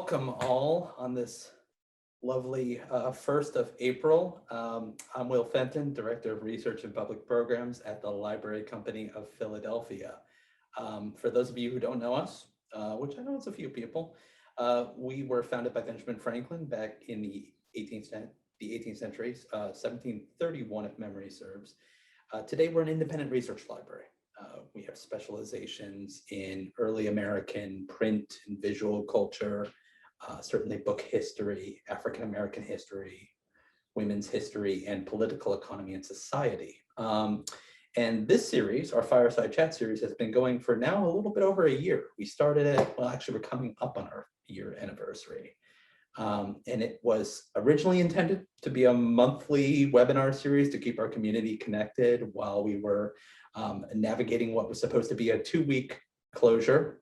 Welcome all on this lovely 1st of April. I'm Will Fenton, Director of Research and Public Programs at the Library Company of Philadelphia. For those of you who don't know us, which I know it's a few people, we were founded by Benjamin Franklin back in the 18th century, 1731 if memory serves. Today we're an independent research library. We have specializations in early American print and visual culture, certainly book history, African American history, women's history, and political economy and society. And this series, our Fireside Chat series, has been going for now a little bit over a year. We started it, well, actually, we're coming up on our year anniversary. And it was originally intended to be a monthly webinar series to keep our community connected while we were navigating what was supposed to be a 2-week closure.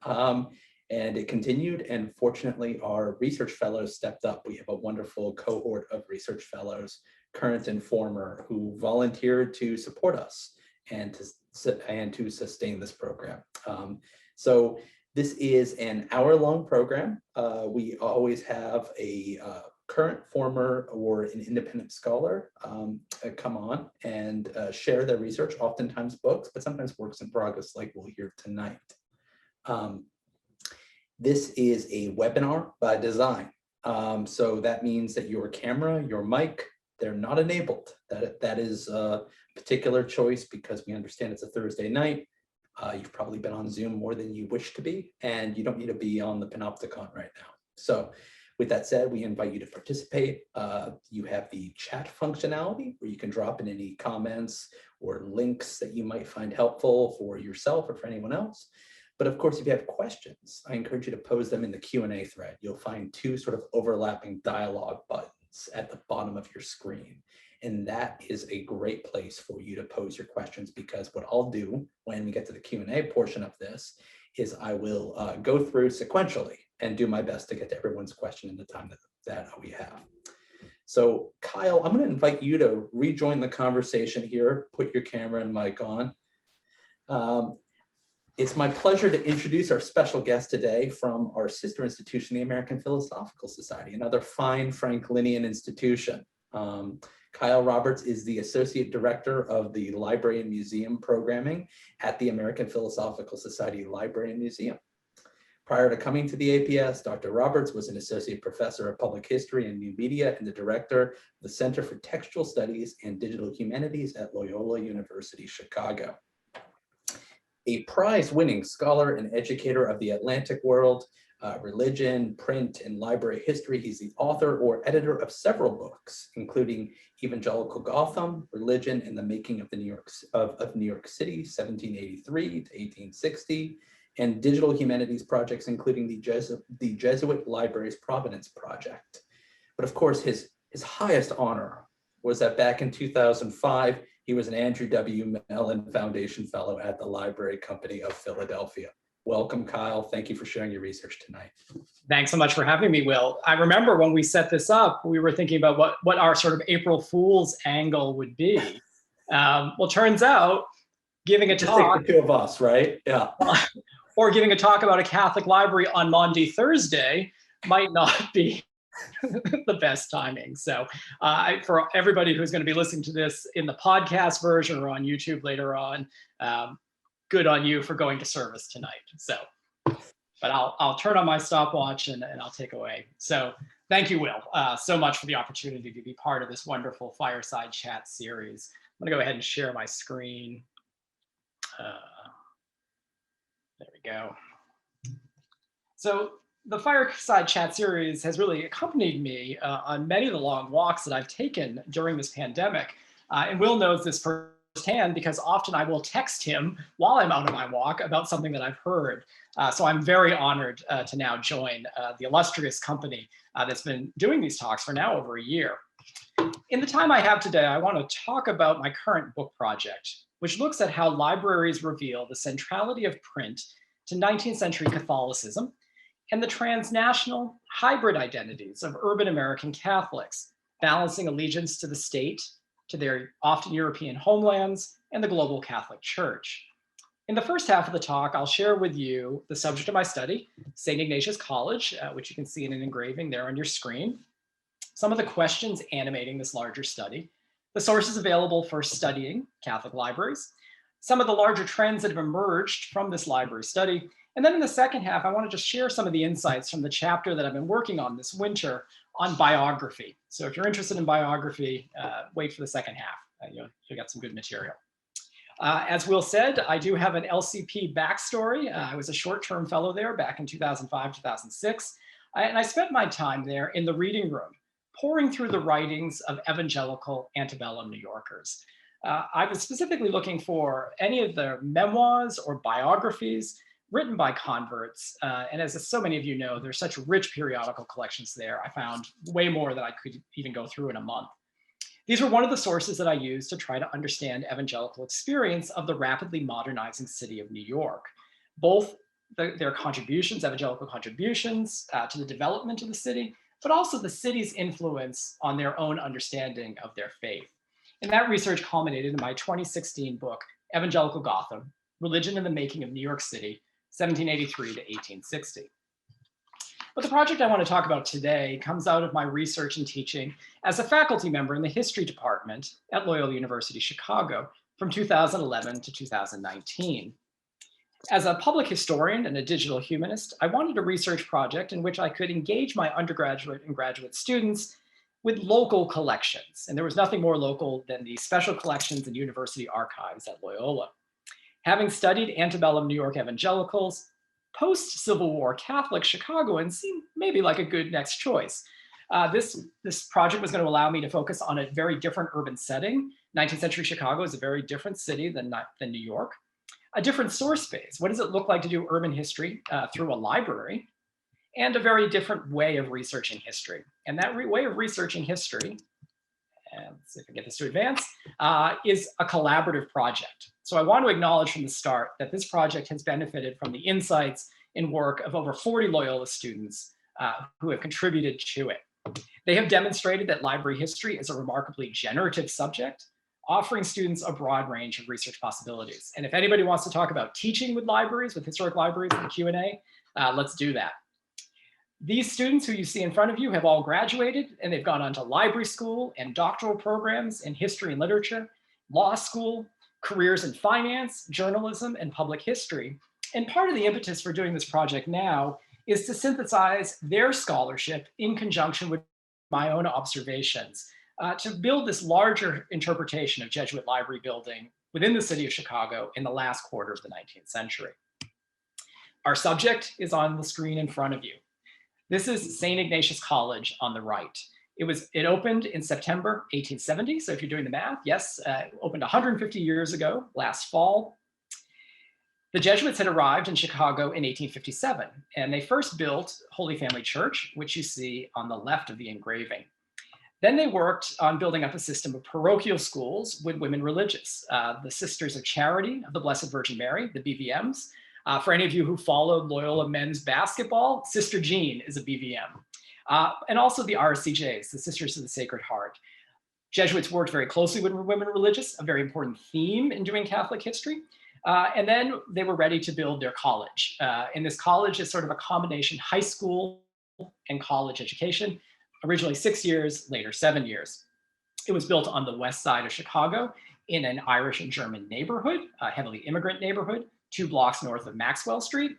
And it continued, and fortunately our research fellows stepped up. We have a wonderful cohort of research fellows, current and former, who volunteered to support us and to sustain this program. So this is an hour-long program. We always have a current, former, or an independent scholar come on and share their research, oftentimes books, but sometimes works in progress like we'll hear tonight. This is a webinar by design. So that means that your camera, your mic, they're not enabled. That is a particular choice because we understand it's a Thursday night. You've probably been on Zoom more than you wish to be, and you don't need to be on the Panopticon right now. So with that said, we invite you to participate. You have the chat functionality where you can drop in any comments or links that you might find helpful for yourself or for anyone else. But of course, if you have questions, I encourage you to pose them in the Q&A thread. You'll find 2 sort of overlapping dialogue buttons at the bottom of your screen. And that is a great place for you to pose your questions, because what I'll do when we get to the Q&A portion of this is I will go through sequentially and do my best to get to everyone's question in the time that we have. So Kyle, I'm going to invite you to rejoin the conversation here, put your camera and mic on. It's my pleasure to introduce our special guest today from our sister institution, the American Philosophical Society, another fine Franklinian institution. Kyle Roberts is the Associate Director of the Library and Museum Programming at the American Philosophical Society Library and Museum. Prior to coming to the APS, Dr. Roberts was an Associate Professor of Public History and New Media and the Director of the Center for Textual Studies and Digital Humanities at Loyola University, Chicago. A prize-winning scholar and educator of the Atlantic world, religion, print, and library history. He's the author or editor of several books, including Evangelical Gotham, Religion and the Making of New York City, 1783 to 1860, and digital humanities projects, including the Jesuit Libraries Provenance Project. But of course, his highest honor was that back in 2005, he was an Andrew W. Mellon Foundation Fellow at the Library Company of Philadelphia. Welcome, Kyle. Thank you for sharing your research tonight. Thanks so much for having me, Will. I remember when we set this up, we were thinking about what our sort of April Fool's angle would be. Well, turns out giving a talk— Just take the 2 of us, right? Yeah. Or giving a talk about a Catholic library on Maundy Thursday might not be the best timing. So for everybody who's going to be listening to this in the podcast version or on YouTube later on, good on you for going to service tonight. So, but I'll turn on my stopwatch and I'll take away. So thank you, Will, so much for the opportunity to be part of this wonderful Fireside Chat series. I'm going to go ahead and share my screen. There we go. So the Fireside Chat series has really accompanied me on many of the long walks that I've taken during this pandemic. And Will knows this firsthand because often I will text him while I'm out on my walk about something that I've heard. So I'm very honored to now join the illustrious company that's been doing these talks for now over a year. In the time I have today, I want to talk about my current book project, which looks at how libraries reveal the centrality of print to 19th century Catholicism and the transnational hybrid identities of urban American Catholics, balancing allegiance to the state, to their often European homelands, and the global Catholic Church. In the first half of the talk, I'll share with you the subject of my study, St. Ignatius College, which you can see in an engraving there on your screen, some of the questions animating this larger study, the sources available for studying Catholic libraries, some of the larger trends that have emerged from this library study, and then in the second half, I want to just share some of the insights from the chapter that I've been working on this winter on biography. So if you're interested in biography, wait for the second half. You'll get some good material. As Will said, I do have an LCP backstory. I was a short-term fellow there back in 2005, 2006. And I spent my time there in the reading room, pouring through the writings of evangelical antebellum New Yorkers. I was specifically looking for any of the memoirs or biographies written by converts. And as so many of you know, there's such rich periodical collections there. I found way more than I could even go through in a month. These were one of the sources that I used to try to understand evangelical experience of the rapidly modernizing city of New York, both their contributions, evangelical contributions to the development of the city, but also the city's influence on their own understanding of their faith. And that research culminated in my 2016 book, Evangelical Gotham, Religion in the Making of New York City, 1783 to 1860. But the project I want to talk about today comes out of my research and teaching as a faculty member in the history department at Loyola University Chicago from 2011 to 2019. As a public historian and a digital humanist, I wanted a research project in which I could engage my undergraduate and graduate students with local collections. And there was nothing more local than the special collections and university archives at Loyola. Having studied antebellum New York evangelicals, post-Civil War Catholic Chicagoans seemed maybe like a good next choice. This project was going to allow me to focus on a very different urban setting. 19th century Chicago is a very different city than New York. A different source space. What does it look like to do urban history through a library? And a very different way of researching history. And that way of researching history, and let's see if I can get this to advance, is a collaborative project. So I want to acknowledge from the start that this project has benefited from the insights and work of over 40 Loyola students who have contributed to it. They have demonstrated that library history is a remarkably generative subject, offering students a broad range of research possibilities. And if anybody wants to talk about teaching with libraries, with historic libraries in the Q&A, let's do that. These students who you see in front of you have all graduated, and they've gone on to library school and doctoral programs in history and literature, law school, careers in finance, journalism, and public history. And part of the impetus for doing this project now is to synthesize their scholarship in conjunction with my own observations to build this larger interpretation of Jesuit library building within the city of Chicago in the last quarter of the 19th century. Our subject is on the screen in front of you. This is St. Ignatius College on the right. It opened in September 1870. So if you're doing the math, yes, opened 150 years ago, last fall. The Jesuits had arrived in Chicago in 1857, and they first built Holy Family Church, which you see on the left of the engraving. Then they worked on building up a system of parochial schools with women religious, the Sisters of Charity of the Blessed Virgin Mary, the BVMs. For any of you who followed Loyola men's basketball, Sister Jean is a BVM. And also the RCJs, the Sisters of the Sacred Heart. Jesuits worked very closely with women religious, a very important theme in doing Catholic history. And then they were ready to build their college. And this college is sort of a combination high school and college education, originally 6 years, later 7 years. It was built on the west side of Chicago in an Irish and German neighborhood, a heavily immigrant neighborhood, 2 blocks north of Maxwell Street.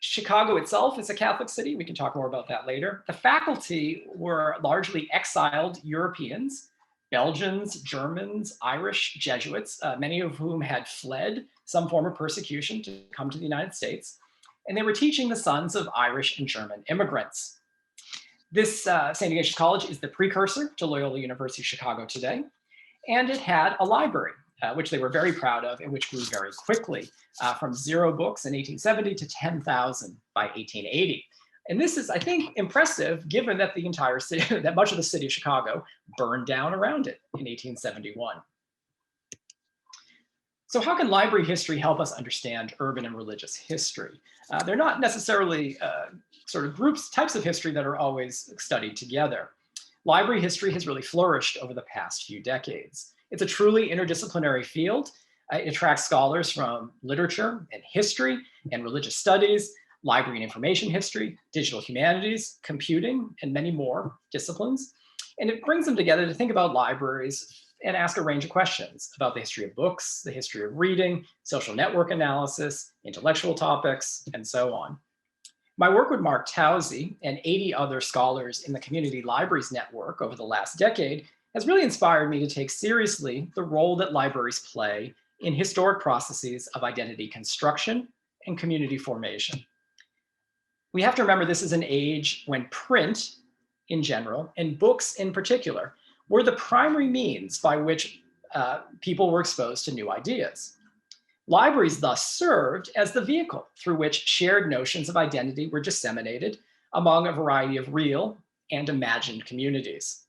Chicago itself is a Catholic city. We can talk more about that later. The faculty were largely exiled Europeans, Belgians, Germans, Irish Jesuits, many of whom had fled some form of persecution to come to the United States. And they were teaching the sons of Irish and German immigrants. This St. Ignatius College is the precursor to Loyola University Chicago today. And it had a library, which they were very proud of and which grew very quickly from 0 books in 1870 to 10,000 by 1880. And this is, I think, impressive given that the entire city, that much of the city of Chicago burned down around it in 1871. So how can library history help us understand urban and religious history? They're not necessarily sort of types of history that are always studied together. Library history has really flourished over the past few decades. It's a truly interdisciplinary field It attracts scholars from literature and history and religious studies, library and information history, digital humanities, computing, and many more disciplines. And it brings them together to think about libraries and ask a range of questions about the history of books, the history of reading, social network analysis, intellectual topics, and so on. My work with Mark Towsey and 80 other scholars in the Community Libraries Network over the last decade has really inspired me to take seriously the role that libraries play in historic processes of identity construction and community formation. We have to remember this is an age when print in general and books in particular were the primary means by which people were exposed to new ideas. Libraries thus served as the vehicle through which shared notions of identity were disseminated among a variety of real and imagined communities.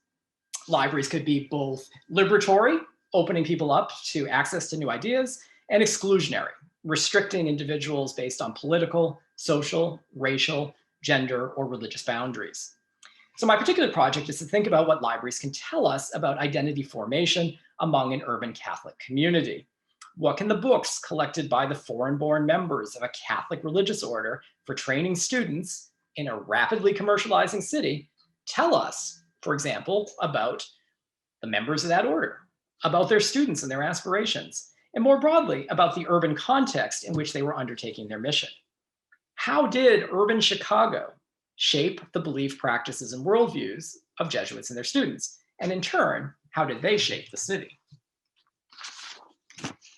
Libraries could be both liberatory, opening people up to access to new ideas, and exclusionary, restricting individuals based on political, social, racial, gender, or religious boundaries. So my particular project is to think about what libraries can tell us about identity formation among an urban Catholic community. What can the books collected by the foreign-born members of a Catholic religious order for training students in a rapidly commercializing city tell us, for example, about the members of that order, about their students and their aspirations, and more broadly, about the urban context in which they were undertaking their mission? How did urban Chicago shape the belief, practices, and worldviews of Jesuits and their students? And in turn, how did they shape the city?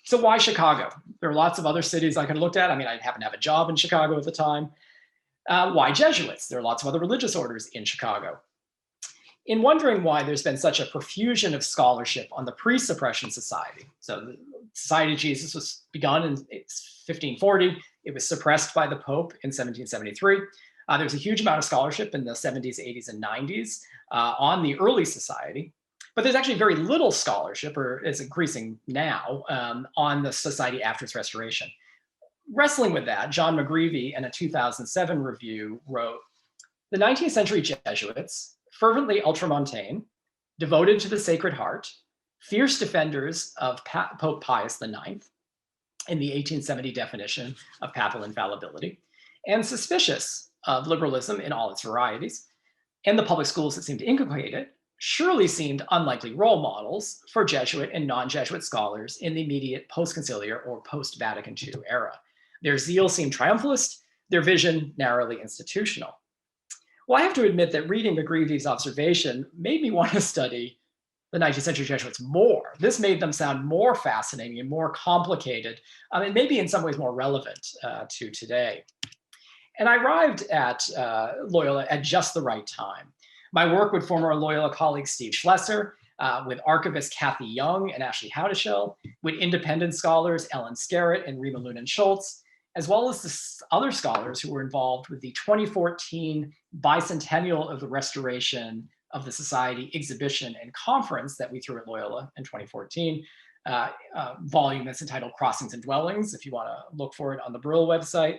So why Chicago? There are lots of other cities I could have looked at. I mean, I happen to have a job in Chicago at the time. Why Jesuits? There are lots of other religious orders in Chicago. In wondering why there's been such a profusion of scholarship on the pre-suppression society. So the Society of Jesus was begun in 1540. It was suppressed by the Pope in 1773. There was a huge amount of scholarship in the 70s, 80s, and 90s on the early society. But there's actually very little scholarship, or is increasing now, on the society after its restoration. Wrestling with that, John McGreevy, in a 2007 review, wrote, "The 19th century Jesuits, fervently ultramontane, devoted to the Sacred Heart, fierce defenders of Pope Pius IX in the 1870 definition of papal infallibility, and suspicious of liberalism in all its varieties, and the public schools that seemed to inculcate it, surely seemed unlikely role models for Jesuit and non-Jesuit scholars in the immediate post-conciliar or post-Vatican II era. Their zeal seemed triumphalist, their vision narrowly institutional." Well, I have to admit that reading McGreevy's observation made me want to study the 19th century Jesuits more. This made them sound more fascinating and more complicated, and maybe in some ways more relevant to today. And I arrived at Loyola at just the right time. My work with former Loyola colleague Steve Schlesser, with archivist Kathy Young and Ashley Howdeshell, with independent scholars Ellen Scarrett and Rima Lunan-Schultz, as well as the other scholars who were involved with the 2014 bicentennial of the restoration of the Society exhibition and conference that we threw at Loyola in 2014, volume that's entitled Crossings and Dwellings, if you want to look for it on the Brill website.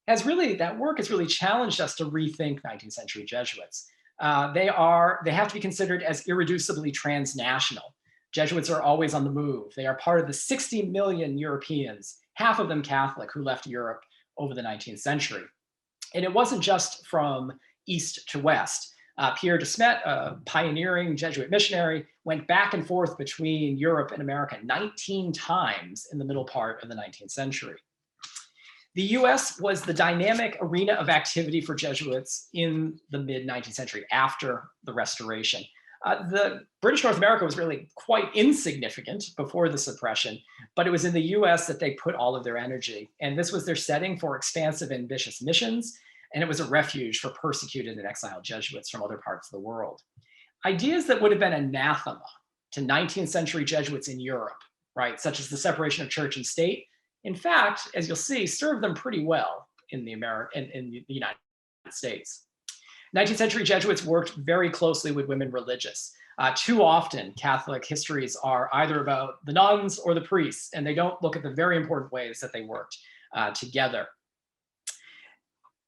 That work has really challenged us to rethink 19th century Jesuits. They have to be considered as irreducibly transnational. Jesuits are always on the move. They are part of the 60 million Europeans, half of them Catholic, who left Europe over the 19th century. And it wasn't just from east to west. Pierre de Smet, a pioneering Jesuit missionary, went back and forth between Europe and America 19 times in the middle part of the 19th century. The US was the dynamic arena of activity for Jesuits in the mid-19th century after the Restoration. The British North America was really quite insignificant before the suppression, but it was in the US that they put all of their energy. And this was their setting for expansive, ambitious missions. And it was a refuge for persecuted and exiled Jesuits from other parts of the world. Ideas that would have been anathema to 19th century Jesuits in Europe, right, such as the separation of church and state, in fact, as you'll see, served them pretty well in the United States. 19th century Jesuits worked very closely with women religious. Too often, Catholic histories are either about the nuns or the priests, and they don't look at the very important ways that they worked together.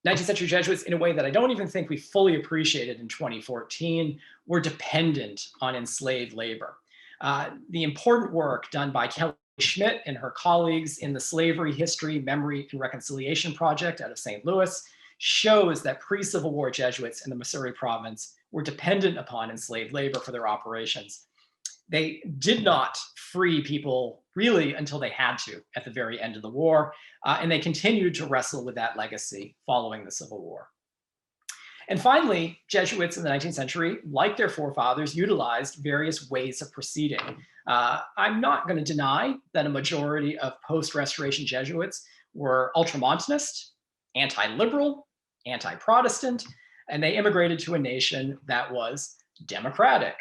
19th century Jesuits, in a way that I don't even think we fully appreciated in 2014, were dependent on enslaved labor. The important work done by Kelly Schmidt and her colleagues in the Slavery, History, Memory, and Reconciliation Project out of St. Louis shows that pre-Civil War Jesuits in the Missouri province were dependent upon enslaved labor for their operations. They did not free people really until they had to at the very end of the war, and they continued to wrestle with that legacy following the Civil War. And finally, Jesuits in the 19th century, like their forefathers, utilized various ways of proceeding. I'm not going to deny that a majority of post-Restoration Jesuits were ultramontanist, anti-liberal, anti-Protestant, and they immigrated to a nation that was democratic,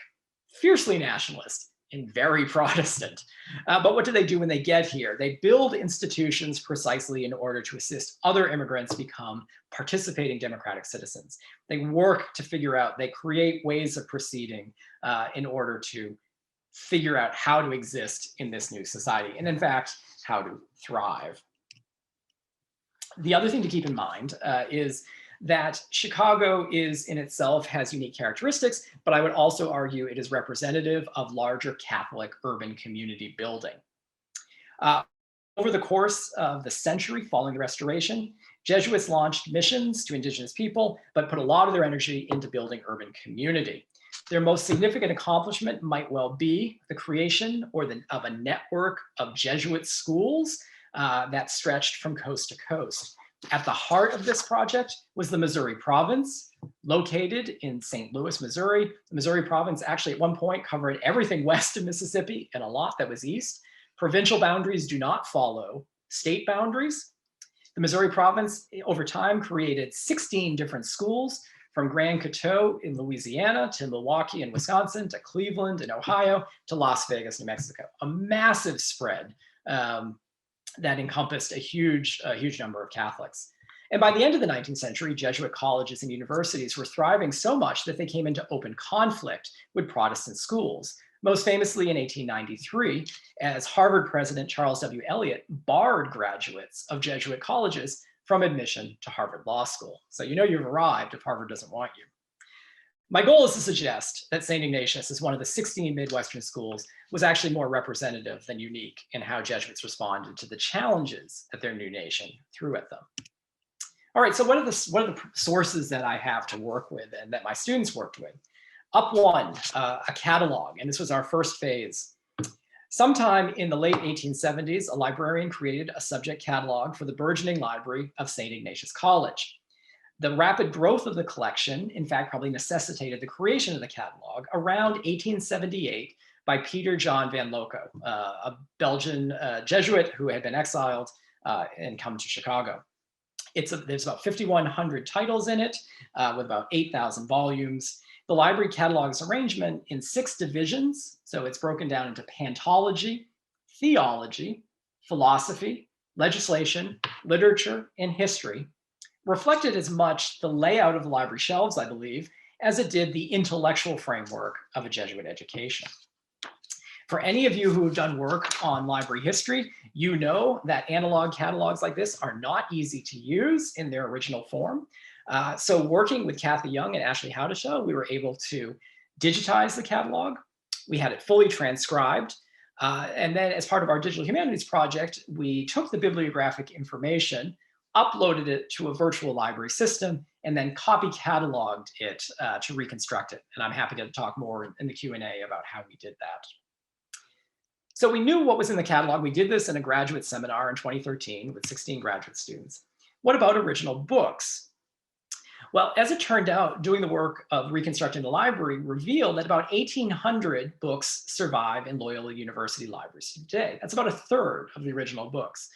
fiercely nationalist, and very Protestant. But what do they do when they get here? They build institutions precisely in order to assist other immigrants become participating democratic citizens. They work to figure out, they create ways of proceeding in order to figure out how to exist in this new society, and in fact, how to thrive. The other thing to keep in mind is that Chicago is in itself has unique characteristics, but I would also argue it is representative of larger Catholic urban community building. Over the course of the century following the Restoration, Jesuits launched missions to indigenous people, but put a lot of their energy into building urban community. Their most significant accomplishment might well be the creation of a network of Jesuit schools that stretched from coast to coast. At the heart of this project was the Missouri province, located in St. Louis, Missouri. The Missouri province actually at one point covered everything west of Mississippi and a lot that was east. Provincial boundaries do not follow state boundaries. The Missouri province over time created 16 different schools, from Grand Coteau in Louisiana to Milwaukee in Wisconsin to Cleveland in Ohio to Las Vegas, New Mexico. A massive spread that encompassed a huge number of Catholics. And by the end of the 19th century, Jesuit colleges and universities were thriving so much that they came into open conflict with Protestant schools. Most famously in 1893, as Harvard President Charles W. Eliot barred graduates of Jesuit colleges from admission to Harvard Law School. So you know you've arrived if Harvard doesn't want you. My goal is to suggest that St. Ignatius, as one of the 16 Midwestern schools, was actually more representative than unique in how Jesuits responded to the challenges that their new nation threw at them. All right, so what are the sources that I have to work with and that my students worked with? Up one, a catalog, and this was our first phase. Sometime in the late 1870s, a librarian created a subject catalog for the burgeoning library of St. Ignatius College. The rapid growth of the collection, in fact, probably necessitated the creation of the catalog around 1878 by Peter John van Loco, a Belgian Jesuit who had been exiled and come to Chicago. There's about 5,100 titles in it with about 8,000 volumes. The library catalogs arrangement in 6 divisions. So it's broken down into pantology, theology, philosophy, legislation, literature, and history, reflected as much the layout of the library shelves, I believe, as it did the intellectual framework of a Jesuit education. For any of you who have done work on library history, you know that analog catalogs like this are not easy to use in their original form. So working with Kathy Young and Ashley Howdeshaw, we were able to digitize the catalog. We had it fully transcribed. And then as part of our digital humanities project, we took the bibliographic information, uploaded it to a virtual library system, and then copy cataloged it to reconstruct it. And I'm happy to talk more in the Q&A about how we did that. So we knew what was in the catalog. We did this in a graduate seminar in 2013 with 16 graduate students. What about original books? Well, as it turned out, doing the work of reconstructing the library revealed that about 1,800 books survive in Loyola University libraries today. That's about a third of the original books.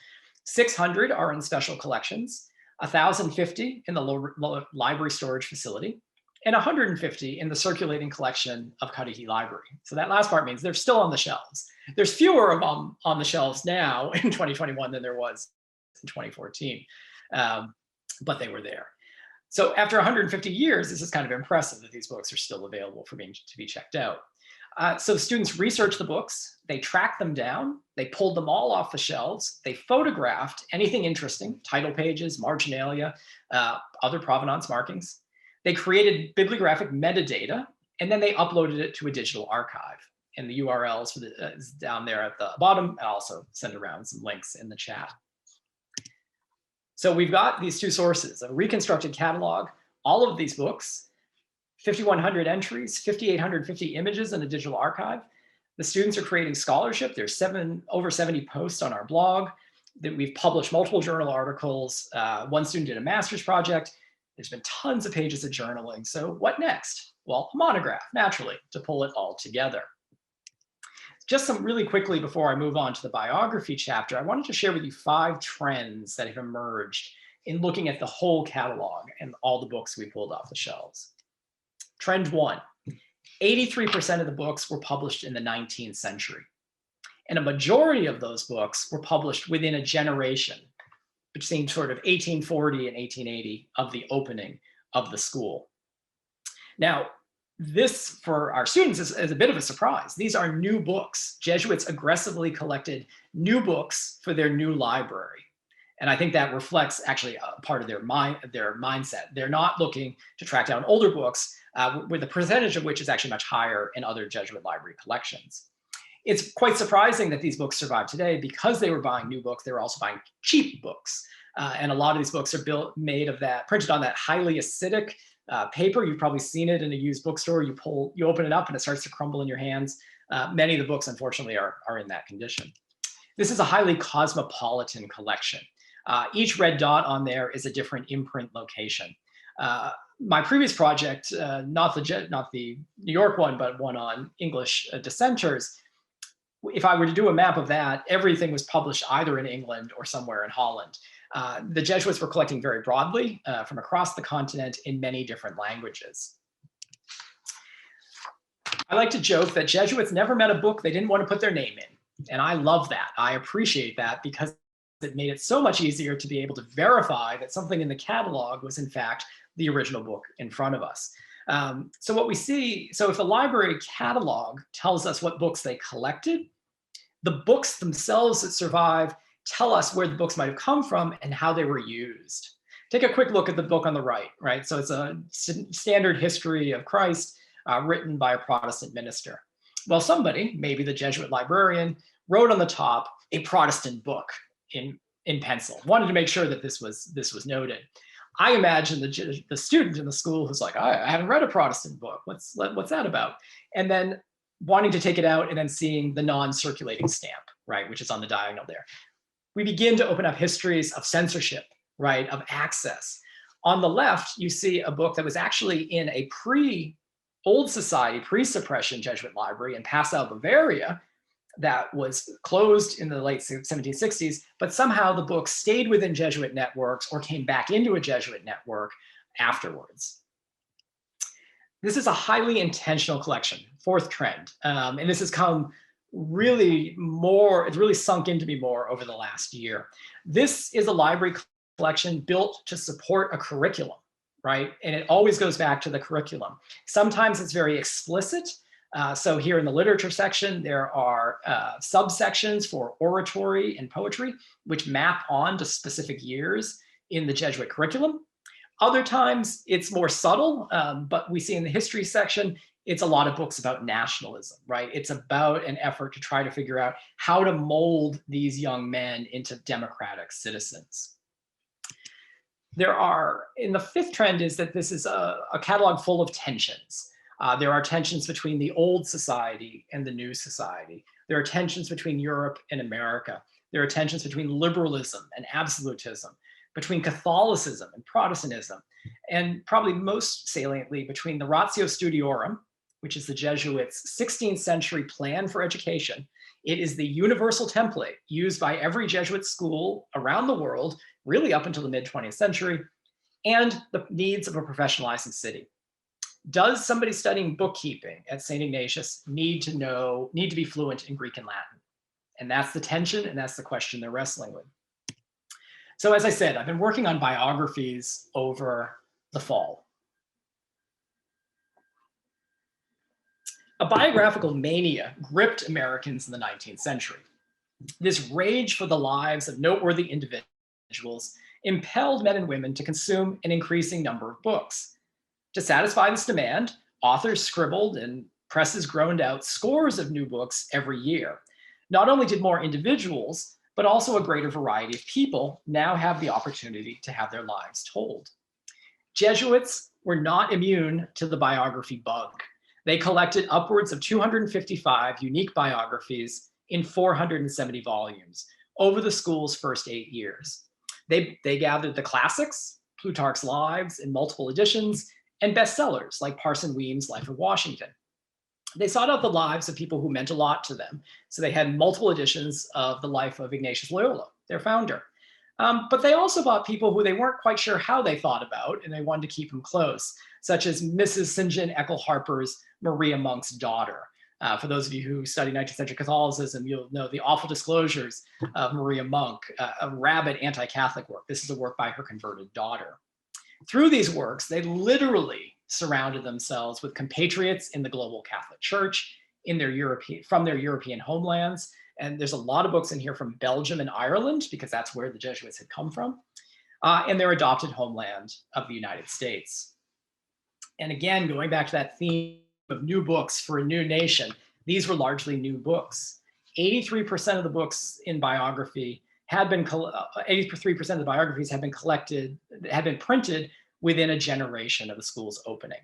600 are in special collections, 1,050 in the library storage facility, and 150 in the circulating collection of Cudahy Library. So that last part means they're still on the shelves. There's fewer of them on the shelves now in 2021 than there was in 2014, but they were there. So after 150 years, this is kind of impressive that these books are still available to be checked out. So students researched the books, they tracked them down, they pulled them all off the shelves, they photographed anything interesting, title pages, marginalia, other provenance markings. They created bibliographic metadata, and then they uploaded it to a digital archive. and the URLs for the is down there at the bottom. I'll also send around some links in the chat. So we've got these two sources, a reconstructed catalog, all of these books, 5,100 entries, 5,850 images in a digital archive. The students are creating scholarship. There's over 70 posts on our blog that we've published multiple journal articles. One student did a master's project. There's been tons of pages of journaling. So what next? Well, a monograph, naturally, to pull it all together. Just some really quickly before I move on to the biography chapter, I wanted to share with you 5 trends that have emerged in looking at the whole catalog and all the books we pulled off the shelves. Trend 1, 83% of the books were published in the 19th century. And a majority of those books were published within a generation, between sort of 1840 and 1880 of the opening of the school. Now, this for our students is a bit of a surprise. These are new books. Jesuits aggressively collected new books for their new library. And I think that reflects actually a part of their mindset. They're not looking to track down older books, with the percentage of which is actually much higher in other Jesuit library collections. It's quite surprising that these books survive today because they were buying new books. They were also buying cheap books. And a lot of these books are printed on that highly acidic paper. You've probably seen it in a used bookstore. You open it up and it starts to crumble in your hands. Many of the books, unfortunately, are in that condition. This is a highly cosmopolitan collection. Each red dot on there is a different imprint location. My previous project, not the New York one, but one on English dissenters, if I were to do a map of that, everything was published either in England or somewhere in Holland. The Jesuits were collecting very broadly from across the continent in many different languages. I like to joke that Jesuits never met a book they didn't want to put their name in. And I love that. I appreciate that because it made it so much easier to be able to verify that something in the catalog was in fact the original book in front of us. So what we see, so if the library catalog tells us what books they collected, the books themselves that survive tell us where the books might have come from and how they were used. Take a quick look at the book on the right? So it's a standard history of Christ written by a Protestant minister. Well, somebody, maybe the Jesuit librarian, wrote on the top a Protestant book in pencil, wanted to make sure that this was noted. I imagine the student in the school who's like, I haven't read a Protestant book. What's that about? And then wanting to take it out and then seeing the non-circulating stamp, right, which is on the diagonal there. We begin to open up histories of censorship, right, of access. On the left, you see a book that was actually in a pre-Old Society, pre-suppression Jesuit library in Passau, Bavaria, that was closed in the late 1760s, but somehow the book stayed within Jesuit networks or came back into a Jesuit network afterwards. This is a highly intentional collection, 4th trend. And this has come really it's really sunk into me more over the last year. This is a library collection built to support a curriculum, right? And it always goes back to the curriculum. Sometimes it's very explicit. So here in the literature section, there are subsections for oratory and poetry, which map on to specific years in the Jesuit curriculum. Other times it's more subtle, but we see in the history section, it's a lot of books about nationalism, right? It's about an effort to try to figure out how to mold these young men into democratic citizens. In the 5th trend is that this is a catalog full of tensions. There are tensions between the old society and the new society. There are tensions between Europe and America. There are tensions between liberalism and absolutism, between Catholicism and Protestantism, and probably most saliently between the Ratio Studiorum, which is the Jesuits' 16th century plan for education. It is the universal template used by every Jesuit school around the world, really up until the mid-20th century, and the needs of a professionalizing city. Does somebody studying bookkeeping at St. Ignatius need to be fluent in Greek and Latin? And that's the tension, and that's the question they're wrestling with. So as I said, I've been working on biographies over the fall. A biographical mania gripped Americans in the 19th century. This rage for the lives of noteworthy individuals impelled men and women to consume an increasing number of books. To satisfy this demand, authors scribbled and Presses groaned out scores of new books every year. Not only did more individuals, but also a greater variety of people now have the opportunity to have their lives told. Jesuits were not immune to the biography bug. They collected upwards of 255 unique biographies in 470 volumes over the school's first 8 years. They gathered the classics, Plutarch's Lives in multiple editions, and bestsellers like Parson Weems' Life of Washington. They sought out the lives of people who meant a lot to them. So they had multiple editions of the life of Ignatius Loyola, their founder. But they also bought people who they weren't quite sure how they thought about, and they wanted to keep them close, such as Mrs. St. John Eckel Harper's Maria Monk's daughter. For those of you who study 19th century Catholicism, you'll know the awful disclosures of Maria Monk, a rabid anti-Catholic work. This is a work by her converted daughter. Through these works, they literally surrounded themselves with compatriots in the global Catholic Church from their European homelands. And there's a lot of books in here from Belgium and Ireland, because that's where the Jesuits had come from, and their adopted homeland of the United States. And again, going back to that theme of new books for a new nation, these were largely new books. 83% of the books in biography had been, 83% of the biographies had been printed within a generation of the school's opening.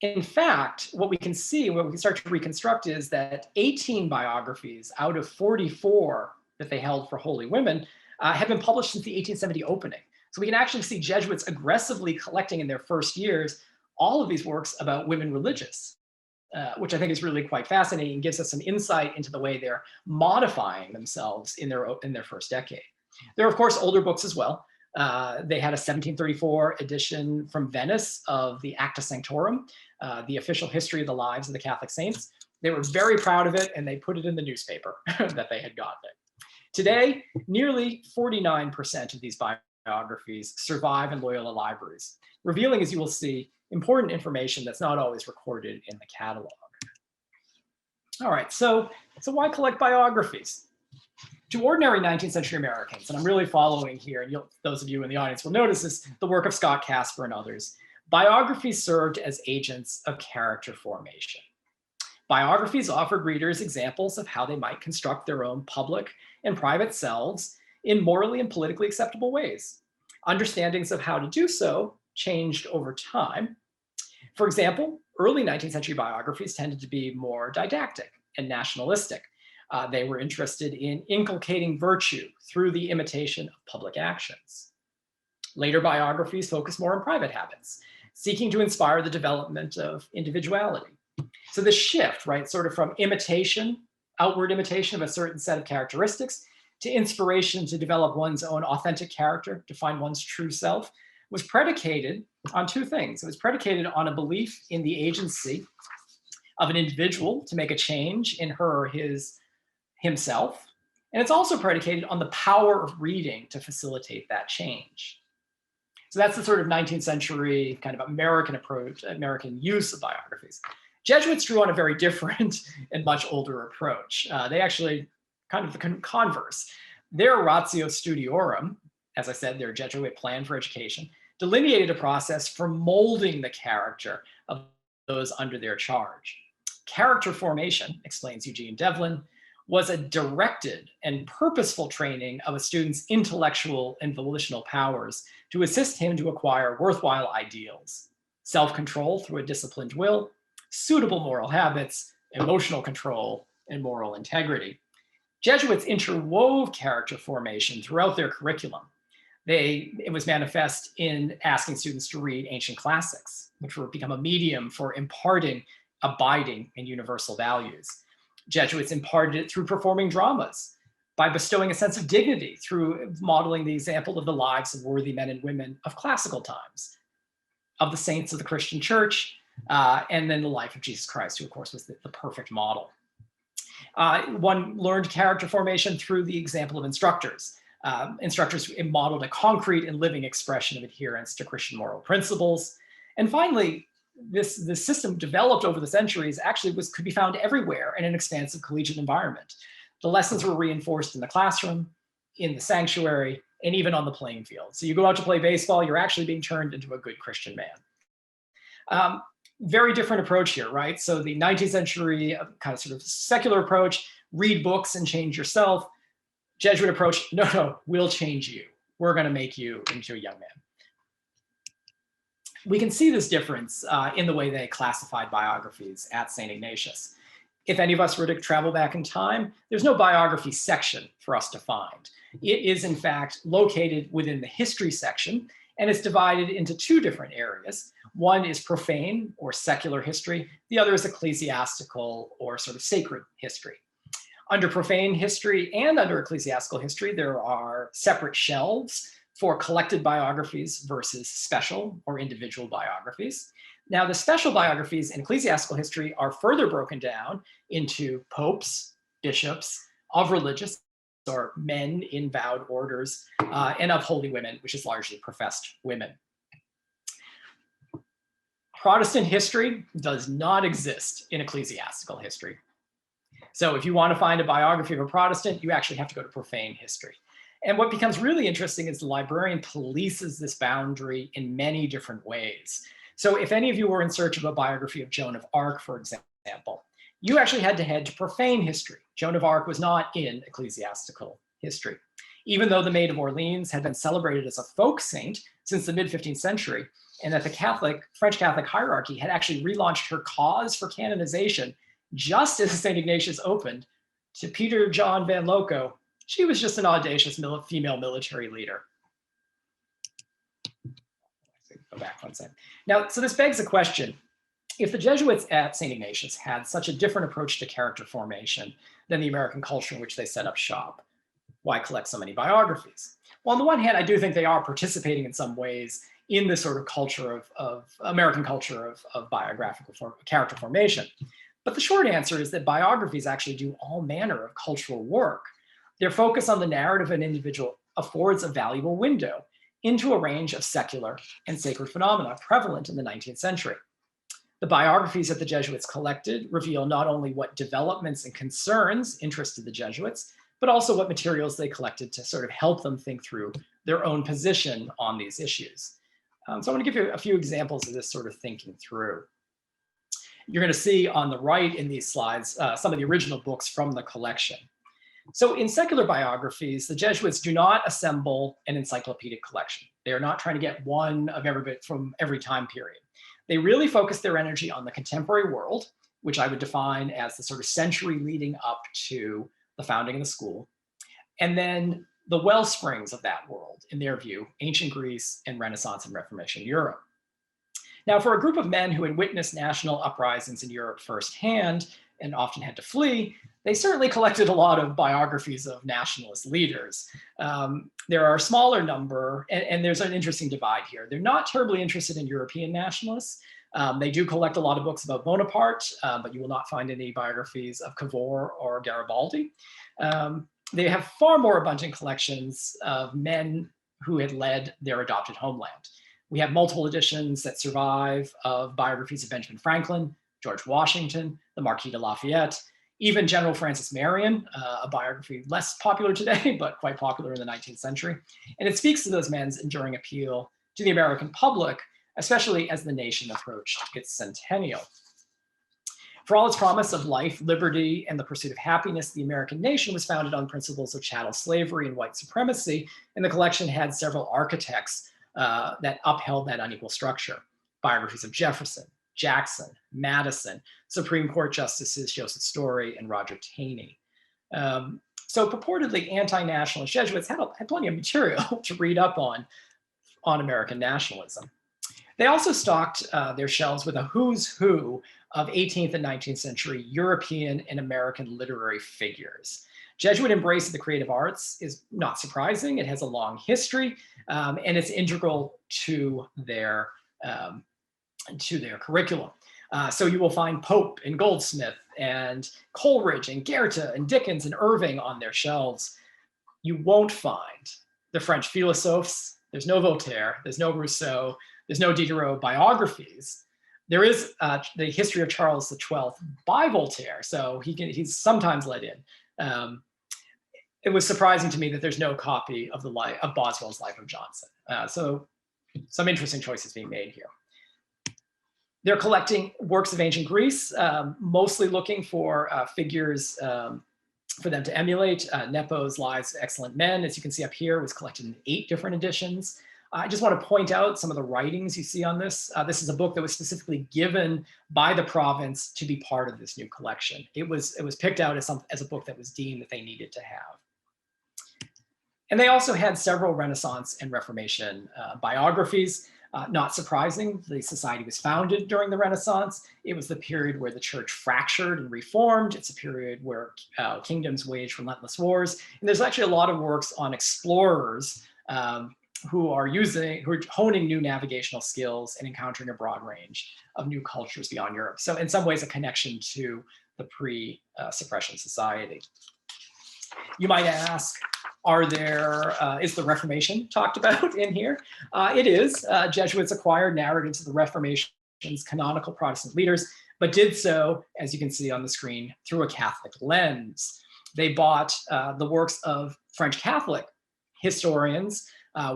In fact, what we can see, what we can start to reconstruct is that 18 biographies out of 44 that they held for holy women have been published since the 1870 opening. So we can actually see Jesuits aggressively collecting in their first years all of these works about women religious, which I think is really quite fascinating and gives us some insight into the way they're modifying themselves in their first decade. There are, of course, older books as well. They had a 1734 edition from Venice of the Acta Sanctorum, the official history of the lives of the Catholic saints. They were very proud of it, and they put it in the newspaper that they had gotten it. Today, nearly 49% of these biographies survive in Loyola libraries, revealing, as you will see, important information that's not always recorded in the catalog. All right, so why collect biographies? To ordinary 19th century Americans, and I'm really following here, and those of you in the audience will notice this, the work of Scott Casper and others, biographies served as agents of character formation. Biographies offered readers examples of how they might construct their own public and private selves in morally and politically acceptable ways. Understandings of how to do so changed over time. For example, early 19th century biographies tended to be more didactic and nationalistic. They were interested in inculcating virtue through the imitation of public actions. Later biographies focused more on private habits, seeking to inspire the development of individuality. So this shift, right, sort of from imitation, outward imitation of a certain set of characteristics, to inspiration to develop one's own authentic character, to find one's true self, was predicated on two things. It was predicated on a belief in the agency of an individual to make a change in her or himself. And it's also predicated on the power of reading to facilitate that change. So that's the sort of 19th century kind of American approach, American use of biographies. Jesuits drew on a very different and much older approach. They actually kind of the converse. Their ratio studiorum, as I said, their Jesuit plan for education, delineated a process for molding the character of those under their charge. Character formation, explains Eugene Devlin, was a directed and purposeful training of a student's intellectual and volitional powers to assist him to acquire worthwhile ideals, self-control through a disciplined will, suitable moral habits, emotional control, and moral integrity. Jesuits interwove character formation throughout their curriculum. It was manifest in asking students to read ancient classics, which would become a medium for imparting abiding and universal values. Jesuits imparted it through performing dramas, by bestowing a sense of dignity through modeling the example of the lives of worthy men and women of classical times, of the saints of the Christian church, and then the life of Jesus Christ, who of course was the perfect model. One learned character formation through the example of instructors. Instructors modeled a concrete and living expression of adherence to Christian moral principles. And finally, this system developed over the centuries actually could be found everywhere in an expansive collegiate environment. The lessons were reinforced in the classroom, in the sanctuary, and even on the playing field. So you go out to play baseball, you're actually being turned into a good Christian man. very different approach here, right? So the 19th century kind of sort of secular approach, read books and change yourself. Jesuit approach, no, we'll change you. We're going to make you into a young man. We can see this difference in the way they classified biographies at St. Ignatius. If any of us were to travel back in time, there's no biography section for us to find. It is, in fact, located within the history section, and it's divided into two different areas. One is profane or secular history. The other is ecclesiastical or sort of sacred history. Under profane history and under ecclesiastical history, there are separate shelves for collected biographies versus special or individual biographies. Now, the special biographies in ecclesiastical history are further broken down into popes, bishops, of religious or men in vowed orders, and of holy women, which is largely professed women. Protestant history does not exist in ecclesiastical history. So if you want to find a biography of a Protestant, you actually have to go to profane history. And what becomes really interesting is the librarian polices this boundary in many different ways. So if any of you were in search of a biography of Joan of Arc, for example, you actually had to head to profane history. Joan of Arc was not in ecclesiastical history. Even though the Maid of Orleans had been celebrated as a folk saint since the mid-15th century, and that the French Catholic hierarchy had actually relaunched her cause for canonization just as St. Ignatius opened to Peter John Van Loco, she was just an audacious female military leader. Go back one second. Now, so this begs the question, if the Jesuits at St. Ignatius had such a different approach to character formation than the American culture in which they set up shop, why collect so many biographies? Well, on the one hand, I do think they are participating in some ways in this sort of culture of American culture of biographical character formation. But the short answer is that biographies actually do all manner of cultural work. Their focus on the narrative of an individual affords a valuable window into a range of secular and sacred phenomena prevalent in the 19th century. The biographies that the Jesuits collected reveal not only what developments and concerns interested the Jesuits, but also what materials they collected to sort of help them think through their own position on these issues. So I want to give you a few examples of this sort of thinking through. You're going to see on the right in these slides some of the original books from the collection. So in secular biographies, the Jesuits do not assemble an encyclopedic collection. They are not trying to get one of every bit from every time period. They really focus their energy on the contemporary world, which I would define as the sort of century leading up to the founding of the school, and then the well springs of that world, in their view, ancient Greece and Renaissance and Reformation Europe. Now, for a group of men who had witnessed national uprisings in Europe firsthand and often had to flee, they certainly collected a lot of biographies of nationalist leaders. There are a smaller number, and there's an interesting divide here. They're not terribly interested in European nationalists. They do collect a lot of books about Bonaparte, but you will not find any biographies of Cavour or Garibaldi. They have far more abundant collections of men who had led their adopted homeland. We have multiple editions that survive of biographies of Benjamin Franklin, George Washington, the Marquis de Lafayette, even General Francis Marion, a biography less popular today, but quite popular in the 19th century. And it speaks to those men's enduring appeal to the American public, especially as the nation approached its centennial. For all its promise of life, liberty, and the pursuit of happiness, the American nation was founded on principles of chattel slavery and white supremacy, and the collection had several architects that upheld that unequal structure. Biographies of Jefferson, Jackson, Madison, Supreme Court Justices Joseph Story and Roger Taney. So purportedly anti-nationalist Jesuits had plenty of material to read up on American nationalism. They also stocked their shelves with a who's who of 18th and 19th century European and American literary figures. Jesuit embrace of the creative arts is not surprising. It has a long history, and it's integral to their curriculum. So you will find Pope and Goldsmith and Coleridge and Goethe and Dickens and Irving on their shelves. You won't find the French philosophes. There's no Voltaire. There's no Rousseau. There's no Diderot biographies. There is the history of Charles XII by Voltaire, so he's sometimes let in. It was surprising to me that there's no copy of Boswell's Life of Johnson. So some interesting choices being made here. They're collecting works of ancient Greece, mostly looking for figures for them to emulate. Nepo's Lives of Excellent Men, as you can see up here, was collected in 8 different editions. I just want to point out some of the writings you see on this. This is a book that was specifically given by the province to be part of this new collection. It was picked out as a book that was deemed that they needed to have. And they also had several Renaissance and Reformation biographies. Not surprising, the society was founded during the Renaissance. It was the period where the church fractured and reformed. It's a period where kingdoms waged relentless wars. And there's actually a lot of works on explorers who are honing new navigational skills and encountering a broad range of new cultures beyond Europe. So in some ways, a connection to the pre-suppression society. You might ask, is the Reformation talked about in here? It is. Jesuits acquired narratives of the Reformation's canonical Protestant leaders, but did so, as you can see on the screen, through a Catholic lens. They bought the works of French Catholic historians,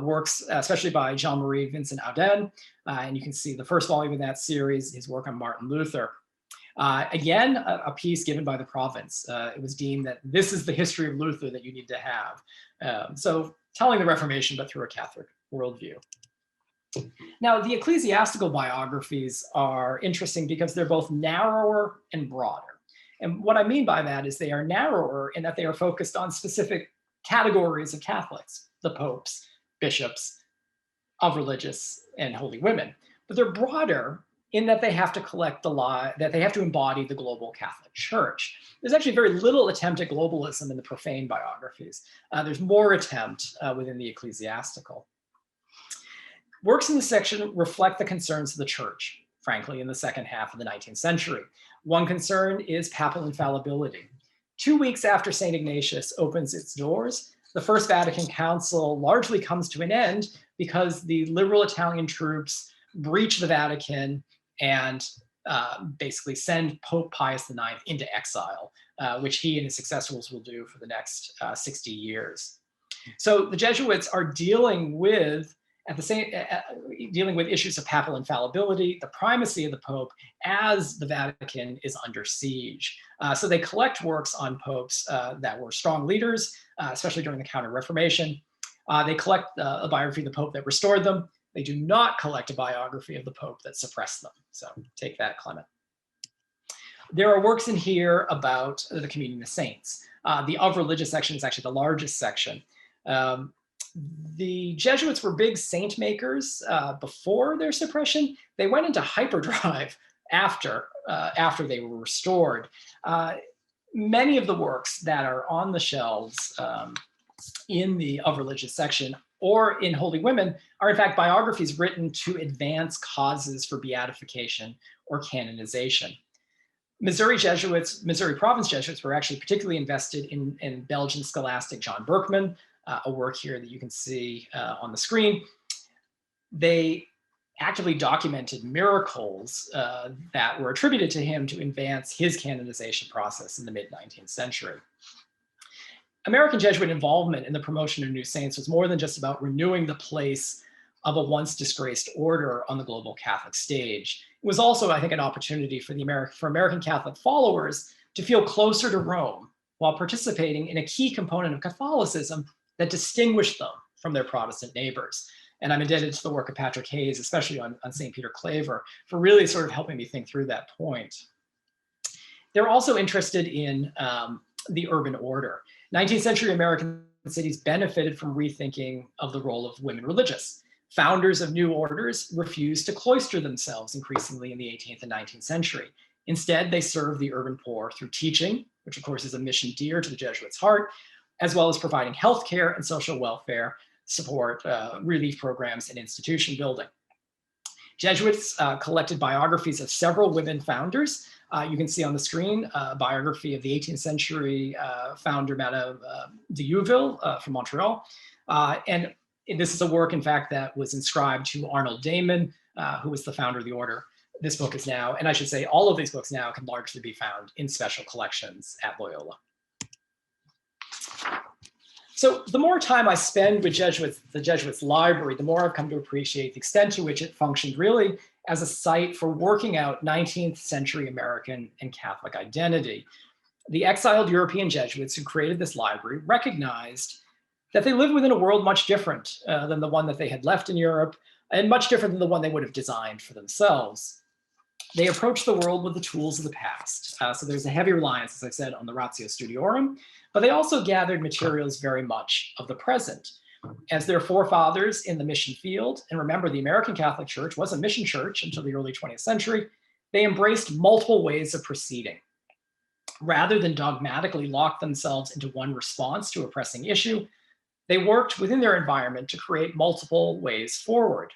works especially by Jean-Marie Vincent Auden, and you can see the first volume of that series, his work on Martin Luther. Again, a piece given by the province. It was deemed that this is the history of Luther that you need to have. So telling the Reformation, but through a Catholic worldview. Now, the ecclesiastical biographies are interesting because they're both narrower and broader. And what I mean by that is they are narrower in that they are focused on specific categories of Catholics, the popes, bishops, of religious and holy women. But they're broader in that they have to collect that they have to embody the global Catholic Church. There's actually very little attempt at globalism in the profane biographies. There's more attempt within the ecclesiastical. Works in this section reflect the concerns of the Church, frankly, in the second half of the 19th century. One concern is papal infallibility. 2 weeks after St. Ignatius opens its doors, the First Vatican Council largely comes to an end because the liberal Italian troops breach the Vatican and basically send Pope Pius IX into exile, which he and his successors will do for the next 60 years. So the Jesuits are dealing with issues of papal infallibility, the primacy of the Pope as the Vatican is under siege. So they collect works on popes that were strong leaders, especially during the Counter-Reformation. They collect a biography of the Pope that restored them. They do not collect a biography of the Pope that suppressed them. So take that, Clement. There are works in here about the communion of saints. The of religious section is actually the largest section. The Jesuits were big saint makers before their suppression. They went into hyperdrive after they were restored. Many of the works that are on the shelves in the of religious section or in Holy Women are in fact biographies written to advance causes for beatification or canonization. Missouri Province Jesuits were actually particularly invested in Belgian scholastic John Berkman, a work here that you can see on the screen. They actively documented miracles that were attributed to him to advance his canonization process in the mid-19th century. American Jesuit involvement in the promotion of new saints was more than just about renewing the place of a once disgraced order on the global Catholic stage. It was also, I think, an opportunity for American Catholic followers to feel closer to Rome while participating in a key component of Catholicism that distinguished them from their Protestant neighbors. And I'm indebted to the work of Patrick Hayes, especially on St. Peter Claver, for really sort of helping me think through that point. They're also interested in the urban order. 19th century American cities benefited from rethinking of the role of women religious. Founders of new orders refused to cloister themselves increasingly in the 18th and 19th century. Instead, they served the urban poor through teaching, which of course is a mission dear to the Jesuits' heart, as well as providing healthcare and social welfare support, relief programs, and institution building. Jesuits collected biographies of several women founders. You can see on the screen a biography of the 18th century founder, Madame de Youville from Montreal. And this is a work, in fact, that was inscribed to Arnold Damon, who was the founder of the order. This book is now, and I should say all of these books now can largely be found in special collections at Loyola. So the more time I spend with the Jesuits library, the more I've come to appreciate the extent to which it functioned really as a site for working out 19th century American and Catholic identity. The exiled European Jesuits who created this library recognized that they lived within a world much different than the one that they had left in Europe, and much different than the one they would have designed for themselves. They approached the world with the tools of the past. So there's a heavy reliance, as I said, on the ratio studiorum, but they also gathered materials very much of the present. As their forefathers in the mission field, and remember, the American Catholic Church was a mission church until the early 20th century, they embraced multiple ways of proceeding. Rather than dogmatically lock themselves into one response to a pressing issue, they worked within their environment to create multiple ways forward.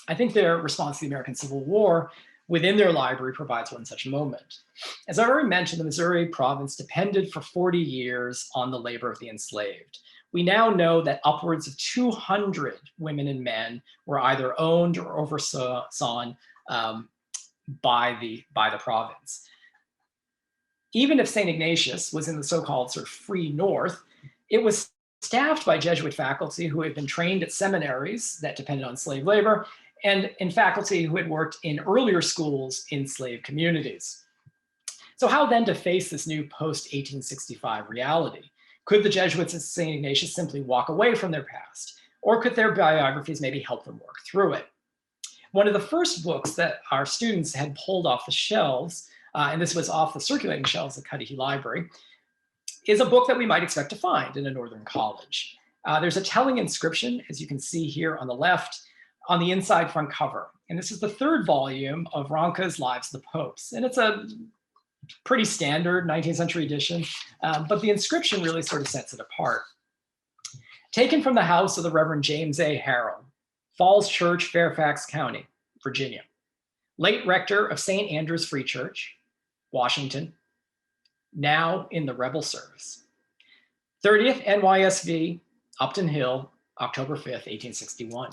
I think their response to the American Civil War within their library provides one such moment. As I already mentioned, the Missouri province depended for 40 years on the labor of the enslaved. We now know that upwards of 200 women and men were either owned or oversawn by the province. Even if St. Ignatius was in the so-called sort of free North, it was staffed by Jesuit faculty who had been trained at seminaries that depended on slave labor, and in faculty who had worked in earlier schools in slave communities. So how then to face this new post-1865 reality? Could the Jesuits at St. Ignatius simply walk away from their past? Or could their biographies maybe help them work through it? One of the first books that our students had pulled off the shelves, and this was off the circulating shelves at Cudahy Library, is a book that we might expect to find in a Northern college. There's a telling inscription, as you can see here on the left, on the inside front cover. And this is the third volume of Ronca's Lives of the Popes. And it's a pretty standard 19th century edition, but the inscription really sort of sets it apart. Taken from the house of the Reverend James A. Harrell, Falls Church, Fairfax County, Virginia. Late rector of St. Andrew's Free Church, Washington, now in the rebel service. 30th NYSV, Upton Hill, October 5th, 1861.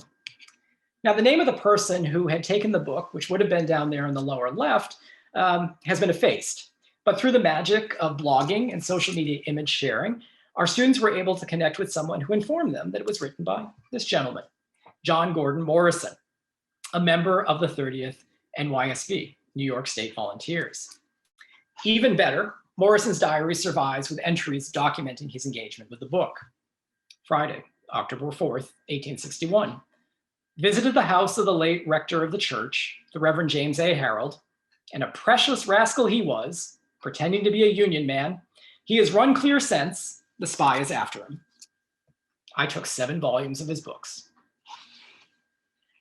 Now, the name of the person who had taken the book, which would have been down there in the lower left, has been effaced. But through the magic of blogging and social media image sharing, our students were able to connect with someone who informed them that it was written by this gentleman, John Gordon Morrison, a member of the 30th NYSV, New York State Volunteers. Even better, Morrison's diary survives with entries documenting his engagement with the book. Friday, October 4th, 1861. Visited the house of the late rector of the church, the Reverend James A. Harrell, and a precious rascal he was, pretending to be a Union man. He has run clear since, the spy is after him. I took 7 volumes of his books.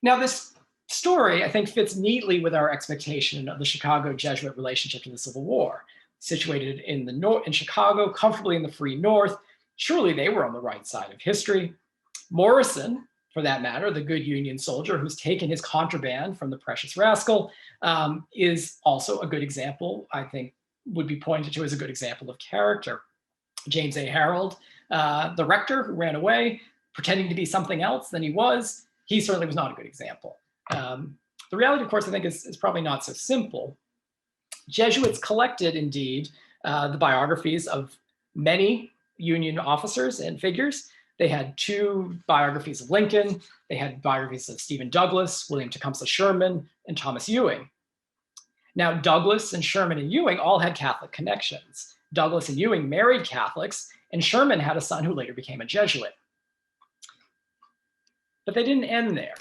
Now, this story, I think, fits neatly with our expectation of the Chicago Jesuit relationship to the Civil War. Situated in Chicago, comfortably in the free North, surely they were on the right side of history. Morrison, for that matter, the good Union soldier who's taken his contraband from the precious rascal, is also a good example, I think, would be pointed to as a good example of character. James A. Harrell, the rector who ran away, pretending to be something else than he was, he certainly was not a good example. The reality, of course, I think is probably not so simple. Jesuits collected, indeed, the biographies of many Union officers and figures. They had 2 biographies of Lincoln. They had biographies of Stephen Douglas, William Tecumseh Sherman, and Thomas Ewing. Now, Douglas and Sherman and Ewing all had Catholic connections. Douglas and Ewing married Catholics, and Sherman had a son who later became a Jesuit. But they didn't end there.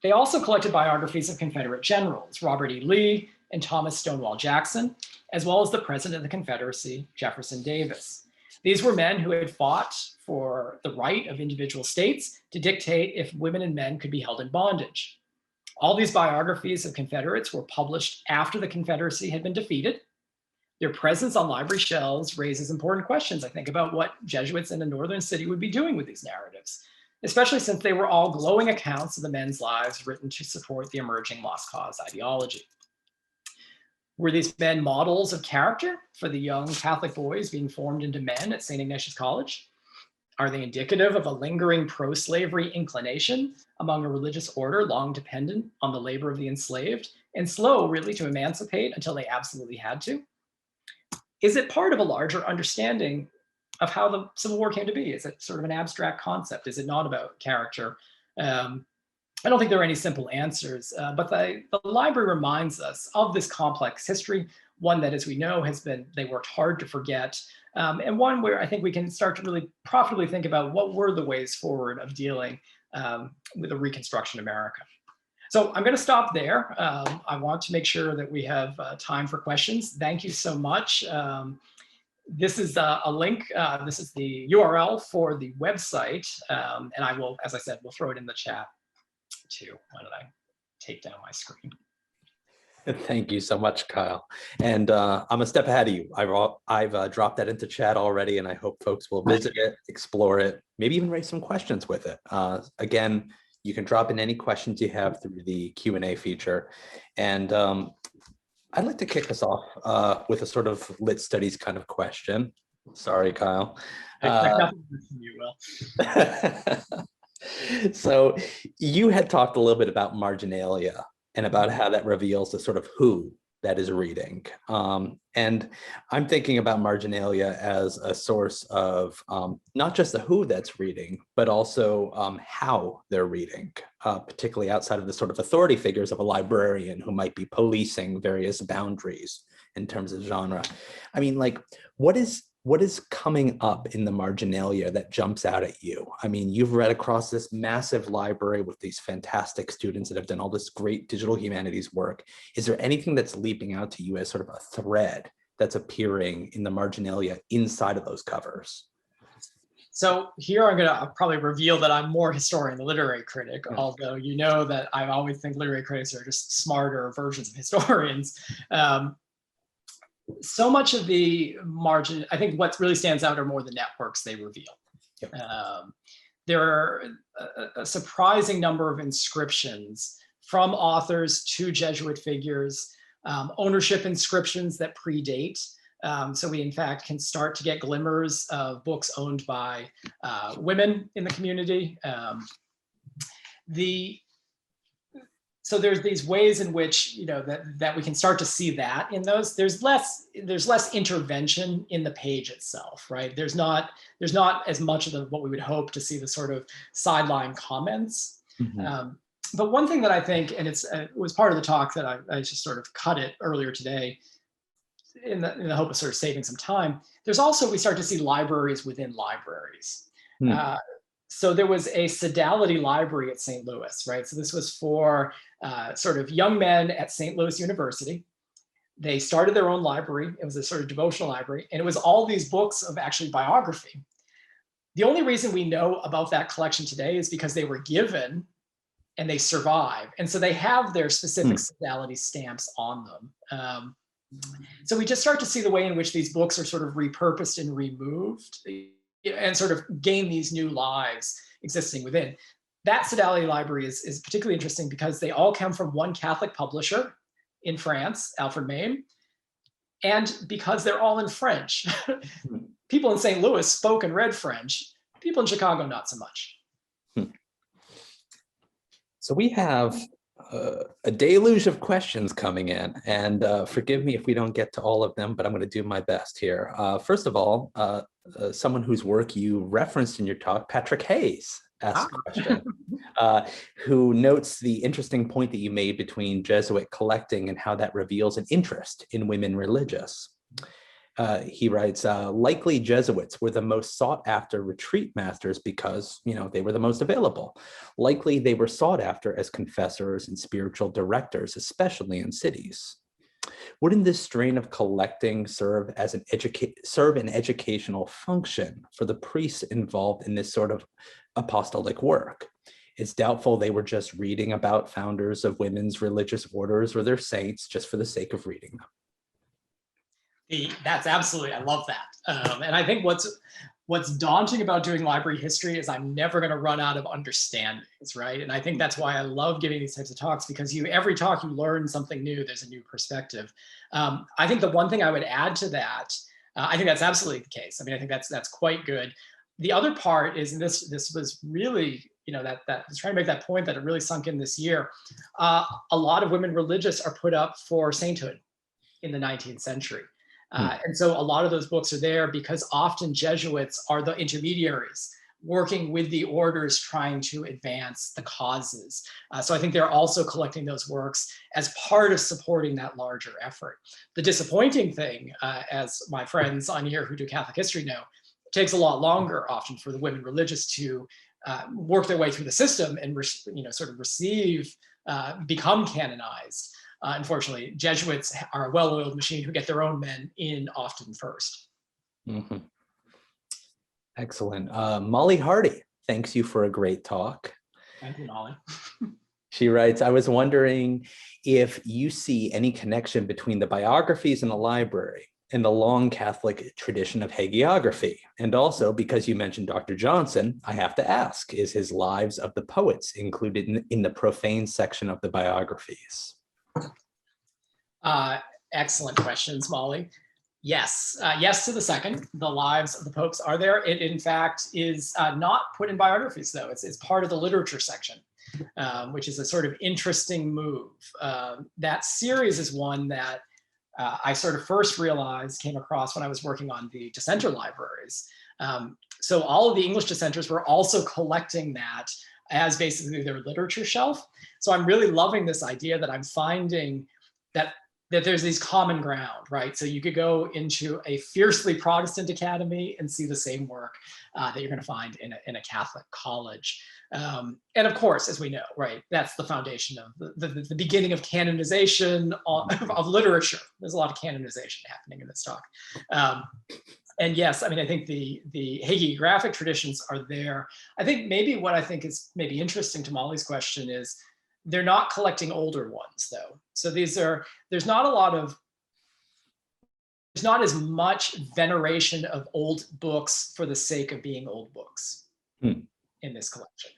They also collected biographies of Confederate generals, Robert E. Lee and Thomas Stonewall Jackson, as well as the President of the Confederacy, Jefferson Davis. These were men who had fought for the right of individual states to dictate if women and men could be held in bondage. All these biographies of Confederates were published after the Confederacy had been defeated. Their presence on library shelves raises important questions, I think, about what Jesuits in a northern city would be doing with these narratives, especially since they were all glowing accounts of the men's lives written to support the emerging lost cause ideology. Were these men models of character for the young Catholic boys being formed into men at St. Ignatius College? Are they indicative of a lingering pro-slavery inclination among a religious order long dependent on the labor of the enslaved and slow really to emancipate until they absolutely had to? Is it part of a larger understanding of how the Civil War came to be? Is it sort of an abstract concept? Is it not about character? I don't think there are any simple answers, but the library reminds us of this complex history, one that, as we know, they worked hard to forget, and one where I think we can start to really profitably think about what were the ways forward of dealing with a Reconstruction America. So I'm going to stop there. I want to make sure that we have time for questions. Thank you so much. This is a link. This is the URL for the website, and I will, as I said, we'll throw it in the chat too. Why don't I take down my screen? Thank you so much, Kyle. And I'm a step ahead of you. I've dropped that into chat already, and I hope folks will visit it, explore it, maybe even raise some questions with it. Again, you can drop in any questions you have through the Q&A feature. And I'd like to kick us off with a sort of lit studies kind of question. Sorry, Kyle. Nothing from you, Will. So you had talked a little bit about marginalia and about how that reveals the sort of who that is reading. And I'm thinking about marginalia as a source of not just the who that's reading, but also how they're reading, particularly outside of the sort of authority figures of a librarian who might be policing various boundaries in terms of genre. I mean, like, what is coming up in the marginalia that jumps out at you? I mean, you've read across this massive library with these fantastic students that have done all this great digital humanities work. Is there anything that's leaping out to you as sort of a thread that's appearing in the marginalia inside of those covers? So here I'm going to probably reveal that I'm more historian than literary critic, although you know that I always think literary critics are just smarter versions of historians. So much of the margin, I think what really stands out are more the networks they reveal. Yep. There are a surprising number of inscriptions from authors to Jesuit figures, ownership inscriptions that predate. So we, in fact, can start to get glimmers of books owned by women in the community. So there's these ways in which, you know, that we can start to see that in those. There's less intervention in the page itself, right? There's not as much of what we would hope to see, the sort of sideline comments. Mm-hmm. But one thing that I think, and it was part of the talk that I just sort of cut it earlier today, in the hope of sort of saving some time. There's also, we start to see libraries within libraries. Mm. So there was a sodality library at St. Louis, right? So this was for sort of young men at St. Louis University. They started their own library. It was a sort of devotional library, and it was all these books of actually biography. The only reason we know about that collection today is because they were given and they survive. And so they have their specific sodality stamps on them. So we just start to see the way in which these books are sort of repurposed and removed and sort of gain these new lives existing within. That sodality library is particularly interesting because they all come from one Catholic publisher in France, Alfred Mame, and because they're all in French. People in St. Louis spoke and read French. People in Chicago, not so much. So we have a deluge of questions coming in, and forgive me if we don't get to all of them, but I'm going to do my best here. First of all, someone whose work you referenced in your talk, Patrick Hayes, asked a question, who notes the interesting point that you made between Jesuit collecting and how that reveals an interest in women religious. He writes, likely Jesuits were the most sought after retreat masters because, you know, they were the most available. Likely they were sought after as confessors and spiritual directors, especially in cities. Wouldn't this strain of collecting serve as an educational function for the priests involved in this sort of apostolic work? It's doubtful they were just reading about founders of women's religious orders or their saints just for the sake of reading them. That's absolutely, I love that. And I think what's daunting about doing library history is I'm never going to run out of understandings, right? And I think that's why I love giving these types of talks, because every talk you learn something new, there's a new perspective. I think the one thing I would add to that, I think that's absolutely the case. I mean, I think that's quite good. The other part is, and this was really, you know, that I was trying to make that point that it really sunk in this year. A lot of women religious are put up for sainthood in the 19th century. And so a lot of those books are there because often Jesuits are the intermediaries working with the orders trying to advance the causes. So I think they're also collecting those works as part of supporting that larger effort. The disappointing thing, as my friends on here who do Catholic history know, it takes a lot longer often for the women religious to work their way through the system and sort of receive, become canonized. Unfortunately, Jesuits are a well-oiled machine who get their own men in often first. Mm-hmm. Excellent. Molly Hardy, thanks you for a great talk. Thank you, Molly. She writes, I was wondering if you see any connection between the biographies in the library and the long Catholic tradition of hagiography. And also, because you mentioned Dr. Johnson, I have to ask, is his Lives of the Poets included in the profane section of the biographies? Excellent questions, Molly. Yes, yes to the second. The Lives of the Popes are there. It, in fact, is not put in biographies, though. It's part of the literature section, which is a sort of interesting move. That series is one that I sort of first realized, came across when I was working on the dissenter libraries. So all of the English dissenters were also collecting that as basically their literature shelf. So I'm really loving this idea that I'm finding that there's these common ground, right? So you could go into a fiercely Protestant academy and see the same work that you're going to find in a Catholic college. And of course, as we know, right, that's the foundation of the beginning of canonization of literature. There's a lot of canonization happening in this talk. And yes, I mean, I think the hagiographic traditions are there. I think maybe what I think is maybe interesting to Molly's question is they're not collecting older ones, though. So there's not as much veneration of old books for the sake of being old books in this collection,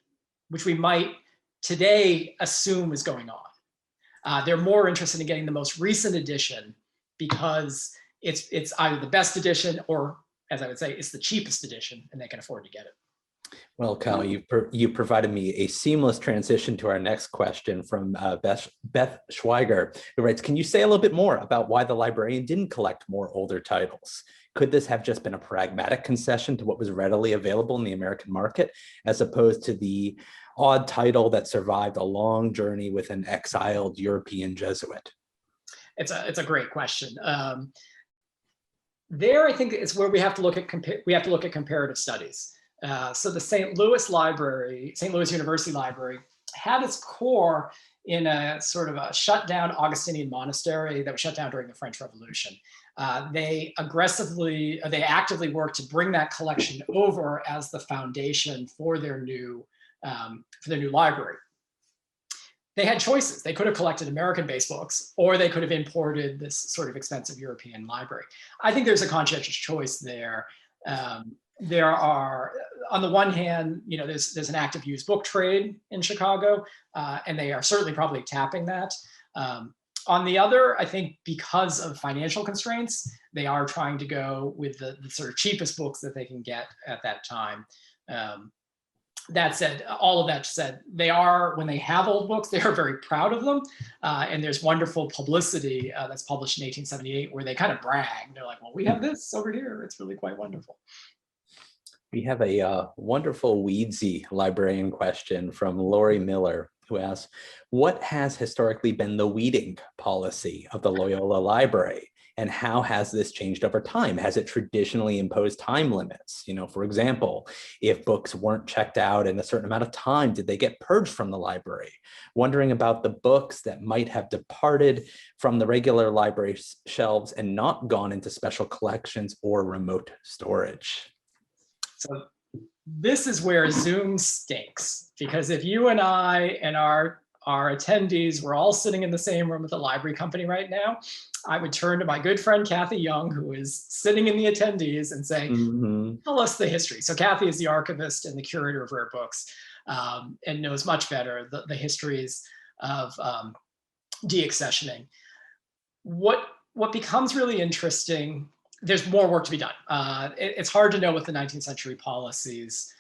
which we might today assume is going on. They're more interested in getting the most recent edition because it's either the best edition or, as I would say, it's the cheapest edition and they can afford to get it. Well, Kyle, you provided me a seamless transition to our next question from Beth Schweiger, who writes, can you say a little bit more about why the librarian didn't collect more older titles? Could this have just been a pragmatic concession to what was readily available in the American market, as opposed to the odd title that survived a long journey with an exiled European Jesuit? It's a great question. There, I think it's where we have to look at comparative studies. So the St. Louis University Library had its core in a sort of a shut down Augustinian monastery that was shut down during the French Revolution. They actively worked to bring that collection over as the foundation for their new library. They had choices. They could have collected American-based books, or they could have imported this sort of expensive European library. I think there's a conscientious choice there. There are, on the one hand, there's an active used book trade in Chicago, and they are certainly probably tapping that. On the other, I think because of financial constraints, they are trying to go with the sort of cheapest books that they can get at that time. That said, all of that said, when they have old books, they are very proud of them. And there's wonderful publicity that's published in 1878 where they kind of brag. They're like, well, we have this over here. It's really quite wonderful. We have a wonderful weedsy librarian question from Lori Miller, who asks, what has historically been the weeding policy of the Loyola Library? And how has this changed over time? Has it traditionally imposed time limits? For example, if books weren't checked out in a certain amount of time, did they get purged from the library? Wondering about the books that might have departed from the regular library shelves and not gone into special collections or remote storage. So this is where Zoom stinks, because if you and I and our attendees were all sitting in the same room at the library company right now, I would turn to my good friend, Kathy Young, who is sitting in the attendees and say, tell us the history. So Kathy is the archivist and the curator of rare books and knows much better the histories of deaccessioning. What becomes really interesting, there's more work to be done. It's hard to know what the 19th century policies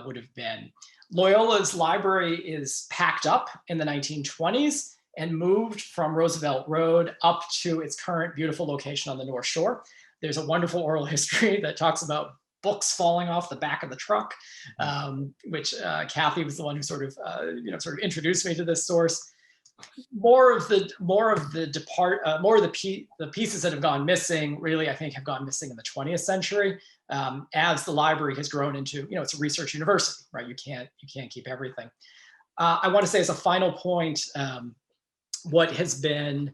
would have been. Loyola's library is packed up in the 1920s and moved from Roosevelt Road up to its current beautiful location on the North Shore. There's a wonderful oral history that talks about books falling off the back of the truck, which Kathy was the one who sort of introduced me to this source. More of the pieces that have gone missing really, I think, have gone missing in the 20th century, as the library has grown into, it's a research university, right? You can't keep everything. I want to say as a final point, what has been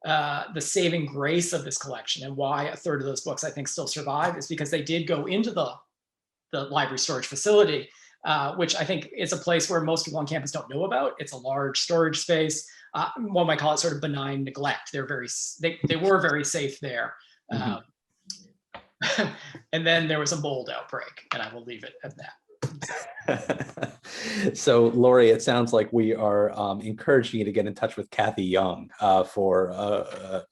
the saving grace of this collection, and why a third of those books I think still survive, is because they did go into the library storage facility, which I think is a place where most people on campus don't know about. It's a large storage space. One might call it sort of benign neglect. They were very safe there. And then there was a mold outbreak, and I will leave it at that. So, Lori, it sounds like we are encouraging you to get in touch with Kathy Young for a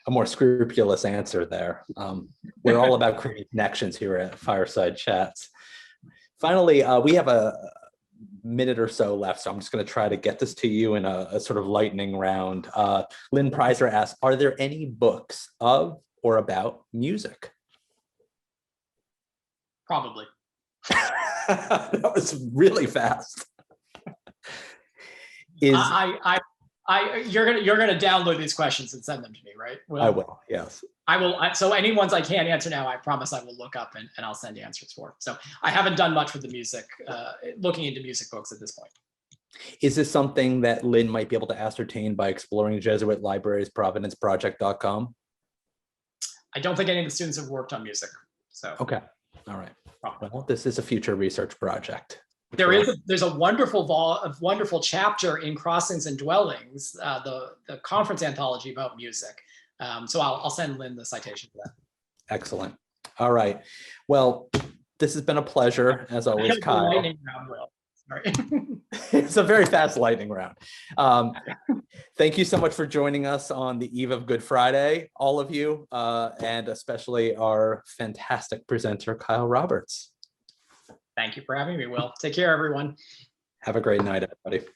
more scrupulous answer there. We're all about creating connections here at Fireside Chats. Finally, we have a minute or so left, so I'm just going to try to get this to you in a sort of lightning round. Lynn Prizer asks, are there any books of or about music? Probably. That was really fast. You're gonna download these questions and send them to me, right? Well, I will. Yes. I will. So any ones I can't answer now, I promise I will look up and I'll send answers for. So I haven't done much with the music, looking into music books at this point. Is this something that Lynn might be able to ascertain by exploring Jesuit Libraries Providenceproject.com? I don't think any of the students have worked on music. So okay. All right. Well, this is a future research project. There's a wonderful chapter in Crossings and Dwellings, the conference anthology about music. So I'll send Lynn the citation for that. Excellent. All right. Well, this has been a pleasure as always, Kyle. Lightning round, Will. Sorry. It's a very fast lightning round. Thank you so much for joining us on the eve of Good Friday, all of you, and especially our fantastic presenter, Kyle Roberts. Thank you for having me, Will. Take care, everyone. Have a great night, everybody.